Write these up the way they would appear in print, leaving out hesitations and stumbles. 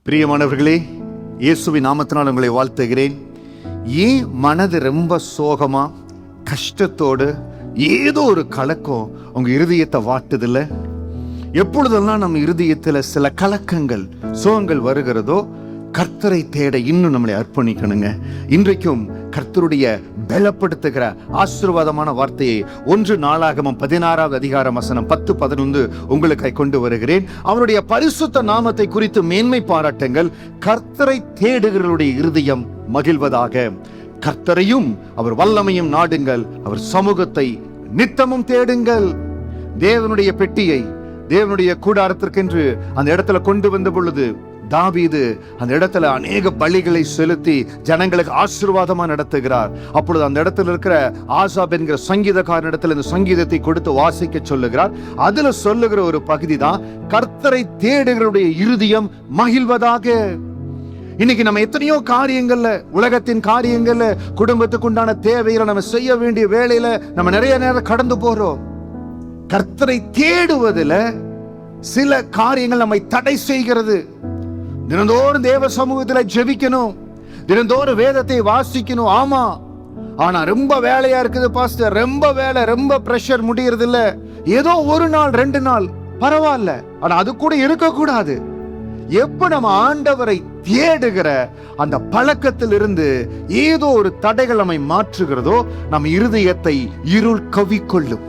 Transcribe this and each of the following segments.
பிரியமானவர்களே, இயேசுவின் நாமத்தினால் உங்களை வாழ்த்துகிறேன். ஏன் மனது ரொம்ப சோகமா கஷ்டத்தோடு ஏதோ ஒரு கலக்கம் உங்க இருதயத்தை வாட்டுதில்ல? எப்பொழுதெல்லாம் நம்ம இருதயத்தில் சில கலக்கங்கள் சோகங்கள் வருகிறதோ கர்த்தரை தேட இன்னும் நம்மளை அர்ப்பணிக்கணுங்க. இன்றைக்கும் கர்த்தருடைய பலப்படுத்துகிற ஆசீர்வாதமான வார்த்தையை 1 நாளாகமம் 16வது அதிகாரம் வசனம் 10-11 உங்களுக்கு கொண்டு வருகிறேன். அவருடைய பரிசுத்த நாமத்தை குறித்து மேன்மை பாராட்டுங்கள். கர்த்தரை தேடுகிறவருடைய இருதயம் மகிழ்வதாக. கர்த்தரையும் அவர் வல்லமையும் நாடுங்கள், அவர் சமூகத்தை நித்தமும் தேடுங்கள். தேவனுடைய பெட்டியை தேவனுடைய கூடாரத்திற்கென்று அந்த இடத்துல கொண்டு வந்த பொழுது தாவீது அந்த இடத்துல அநேக பலிகளை செலுத்தி ஜனங்களுக்கு ஆசீர்வாதமா நடத்துகிறார். அப்பொழுது அந்த இடத்துல இருக்கிற ஆசாப் என்கிற சங்கீதக்காரன் இடத்துல இந்த சங்கீதத்தை கொடுத்து வாசிக்க சொல்லுகிறார். அதுல சொல்லுகிற ஒரு பகுதி தான் கர்த்தரை தேடுகிறவருடைய இருதயம் மகிழ்வதாக. இன்னைக்கு நம்ம எத்தனையோ காரியங்கள்ல, உலகத்தின் காரியங்கள்ல, குடும்பத்துக்கு உண்டான தேவையில, நம்ம செய்ய வேண்டிய வேலையில நம்ம நிறைய நேரம் கடந்து போறோம். கர்த்தரை தேடுவதில் சில காரியங்கள் நம்மை தடை செய்கிறது. தினந்தோறும் தேவ சமூகத்தில் ஜெபிக்கணும், தினந்தோறும் வேதத்தை வாசிக்கணும். ஆமா, ஆனா ரொம்ப வேலையா இருக்குது பாஸ்டர், ரொம்ப வேலை, ரொம்ப பிரஷர், முடியறது இல்ல. ஏதோ ஒரு நாள் 2 நாள் பரவாயில்ல, ஆனா அது கூட இருக்கக்கூடாது. எப்ப நம்ம ஆண்டவரை தேடுகிற அந்த பழக்கத்தில் இருந்து ஏதோ ஒரு தடைகள் நம்மை மாற்றுகிறதோ நம்ம இருதயத்தை இருள் கவிக்கொள்ளும்.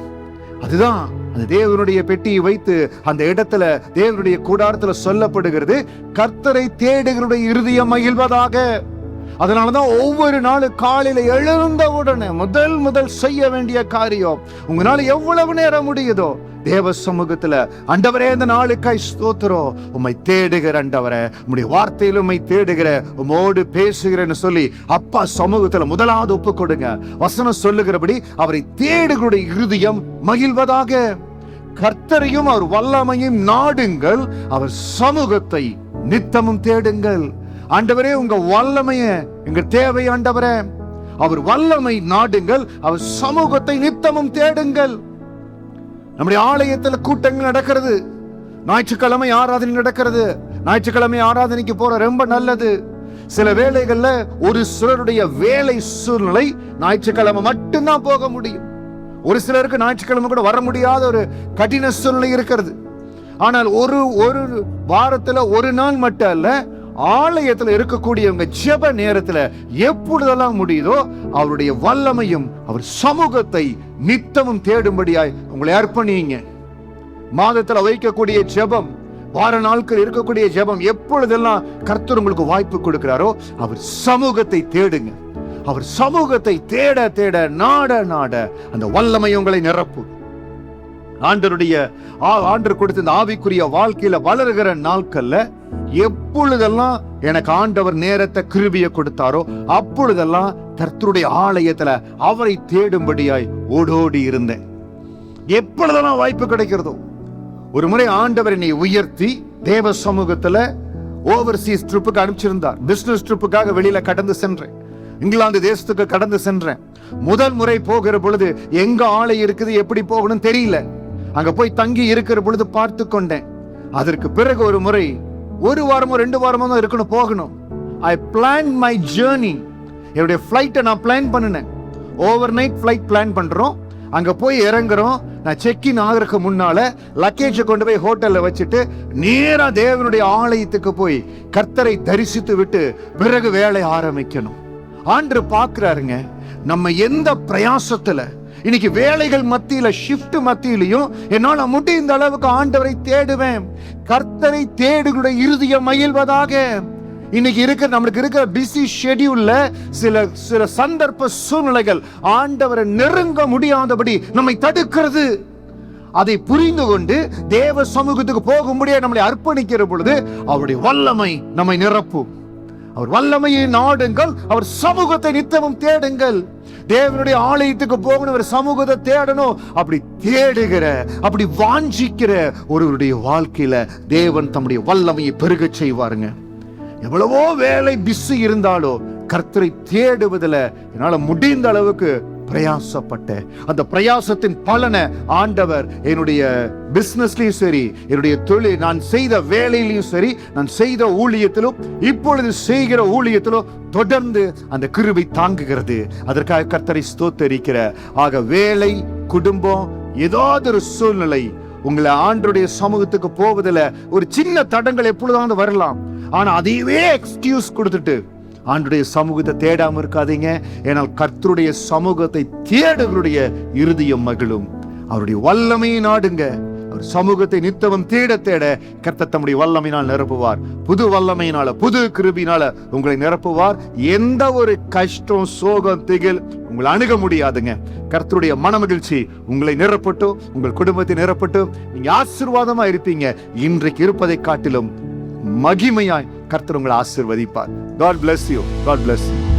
அதுதான் அந்த தேவனுடைய பெட்டியை வைத்து அந்த இடத்துல தேவனுடைய கூடாரத்துல சொல்லப்படுகிறது, கர்த்தரை தேடுகிறவருடைய இருதயம் மகிழ்வதாக. அதனாலதான் ஒவ்வொரு நாளும் காலையில எழுந்த உடனே முதல் செய்ய வேண்டிய காரியம், உங்களால எவ்வளவு நேரம் முடியுதோ தேவ சமூகத்துல, ஆண்டவரே இந்த நாளுக்காய் ஸ்தோத்திரம், உம்மை தேடுகிற ஆண்டவரே, உம்முடைய வார்த்தையில உம்மை தேடுகிற, உம்மோடு பேசுகிறேன்னு சொல்லி அப்பா சமூகத்துல முதலாவது ஒப்பு கொடுங்க. வசனம் சொல்லுகிறபடி அவரை தேடுகிற இருதயம் மகிழ்வதாக. கர்த்தரையும் அவர் வல்லமையும் நாடுங்கள், அவர் சமூகத்தை நித்தமும் தேடுங்கள். ஆண்டவரே, உங்க வல்லமைய எங்க தேவை ஆண்டவரே. அவர் வல்லமை நாடுங்கள், அவர் சமூகத்தை நித்தமும் தேடுங்கள். நம்முடைய ஆலயத்தில் கூட்டங்கள் நடக்கிறது, ஞாயிற்றுக்கிழமை ஆராதனை நடக்கிறது. ஞாயிற்றுக்கிழமை ஆராதனைக்கு போற ரொம்ப நல்லது. சில வேளைகள்ல ஒரு சிலருடைய வேலை சூழ்நிலை ஞாயிற்றுக்கிழமை மட்டும்தான் போக முடியும். ஒரு சிலருக்கு ஞாயிற்றுக்கிழமை கூட வர முடியாத ஒரு கடின சூழ்நிலை இருக்கிறது. ஆனால் ஒரு வாரத்துல ஒரு நாள் மட்டும் அல்ல, ஆலயத்தில் இருக்கக்கூடியவங்க ஜெப நேரத்துல எப்பொழுதெல்லாம் முடியுதோ அவருடைய வல்லமையும் அவர் சமூகத்தை நித்தமும் தேடும்படியாய் உங்களை அர்ப்பணிங்க. மாதத்துல வைக்கக்கூடிய ஜெபம், வார நாட்கள் இருக்கக்கூடிய ஜெபம், எப்பொழுதெல்லாம் கர்த்தர் உங்களுக்கு வாய்ப்பு கொடுக்கிறாரோ அவர் சமூகத்தை தேடுங்க. அவர் சமூகத்தை தேட தேட நாட நாட அந்த வல்லமை உங்களை நிரப்பும். ஆண்டவர் கொடுத்த இந்த ஆவிக்குரிய வாழ்க்கையில வளர்கிற நாட்கள்ல எப்பொழுதெல்லாம் எனக்கு ஆண்டவர் நேரத்தை கிருபிய கொடுத்தாரோ அப்பொழுதெல்லாம் கர்த்தருடைய ஆலயத்துல அவரை தேடும்படியாய் ஓடோடி இருந்தேன். எப்பொழுதெல்லாம் வாய்ப்பு கிடைக்கிறதோ. ஒரு முறை ஆண்டவர் என்னை உயர்த்தி தேவ சமூகத்துல ஓவர்சீஸ் ட்ரிப்புக்கு அனுப்பிச்சிருந்தார். பிசினஸ் ட்ரிப்புக்காக வெளியில கடந்து சென்றேன். இங்கிலாந்து தேசத்துக்கு கடந்து சென்றேன். முதல் முறை போகிற பொழுது எங்க ஆலயம் இருக்குது, எப்படி போகணும் தெரியல. அங்க போய் தங்கி இருக்கிற பொழுது பார்த்து கொண்டேன். அதற்கு பிறகு ஒரு முறை 1 வாரமோ 2 வாரமோ தான் இருக்கணும், போகணும். ஐ பிளான் மை ஜேர்னி. என்னுடைய ஃபிளைட்டை நான் பிளான் பண்ணினேன். ஓவர் நைட் ஃபிளைட் பிளான் பண்றோம். அங்க போய் இறங்குறோம். நான் செக் இன் ஆகிறதுக்கு முன்னால லக்கேஜை கொண்டு போய் ஹோட்டல்ல வச்சுட்டு நேரா தேவனுடைய ஆலயத்துக்கு போய் கர்த்தரை தரிசித்து விட்டு பிறகு வேலை ஆரம்பிக்கணும். ஆண்டு பார்க்கிறாருங்க, நம்ம எந்த பிரயாசத்துல இன்னைக்கு வேலைகள் மத்தியில, ஷிஃப்ட் மத்தியிலையும் என்னால முடிந்த அளவுக்கு ஆண்டவரை தேடுவேன். கர்த்தரை தேடுகிற இருதயம் மகிழ்வதாக. இன்னைக்கு நம்மளுக்கு இருக்கிற பிஸி ஷெட்யூல்ல சில சந்தர்ப்ப சூழ்நிலைகள் ஆண்டவரை நெருங்க முடியாதபடி நம்மை தடுக்கிறது. அதை புரிந்து கொண்டு தேவ சமூகத்துக்கு போக முடியாது நம்மளை அர்ப்பணிக்கிற பொழுது அவருடைய வல்லமை நம்மை நிரப்பும். அவர் வல்லமையை நாடுங்கள், அவர் சமூகத்தை நித்தமும் தேடுங்கள். தேவனுடைய ஆலயத்துக்கு போகணும், அவர் சமூகத்தை தேடணும். அப்படி தேடுகிற, அப்படி வாஞ்சிக்கிற ஒருவருடைய வாழ்க்கையில தேவன் தம்முடைய வல்லமையை பெருக செய்வாருங்க. எவ்வளவோ வேலை பிஸி இருந்தாலோ கர்த்தரை தேடுவதில் என்னால முடிந்த அளவுக்கு பிரயாசப்பட்டேன். அந்த பிரயாசத்தின் பலனை ஆண்டவர் என்னுடைய பிசினஸ்லயும் சரி, என்னுடைய தொழில், நான் செய்த வேலையிலையும் சரி, நான் செய்த ஊழியத்திலும் இப்பொழுது செய்கிற ஊழியத்திலும் தொடர்ந்து அந்த கிருபை தாங்குகிறது. அதற்காக கர்த்தரை ஸ்தோத்தரிக்கிற. ஆக வேலை, குடும்பம், ஏதாவது ஒரு சூழ்நிலை உங்களை ஆண்டவருடைய சமூகத்துக்கு போவதில் ஒரு சின்ன தடங்கள் எப்பொழுதாவது வரலாம். ஆனா அதையவே எக்ஸ்கியூஸ் கொடுத்துட்டு ஆண்டவருடைய சமூகத்தை தேடாம இருக்காதீங்க. ஏனால் கர்த்தருடைய சமூகத்தை தேடுகளுடைய இருதயம் மகிழும். அவருடைய வல்லமையை நாடுங்க. அவர் சமூகத்தை நித்தமும் தேட தேட கர்த்தர் தம்முடைய வல்லமையினால் நிரப்புவார். புது வல்லமையினால, புது கிருபினால உங்களை நிரப்புவார். எந்த ஒரு கஷ்டம், சோகம், திகில் உங்களை அணுக முடியாதுங்க. கர்த்தருடைய மனமகிழ்ச்சி உங்களை நிரப்பட்டும், உங்கள் குடும்பத்தை நிரப்பட்டும். நீங்க ஆசீர்வாதமா இருப்பீங்க. இன்றைக்கு இருப்பதை காட்டிலும் மகிமையாய் கர்த்தர் உங்களை ஆசீர்வதிப்பார். God bless you. God bless you.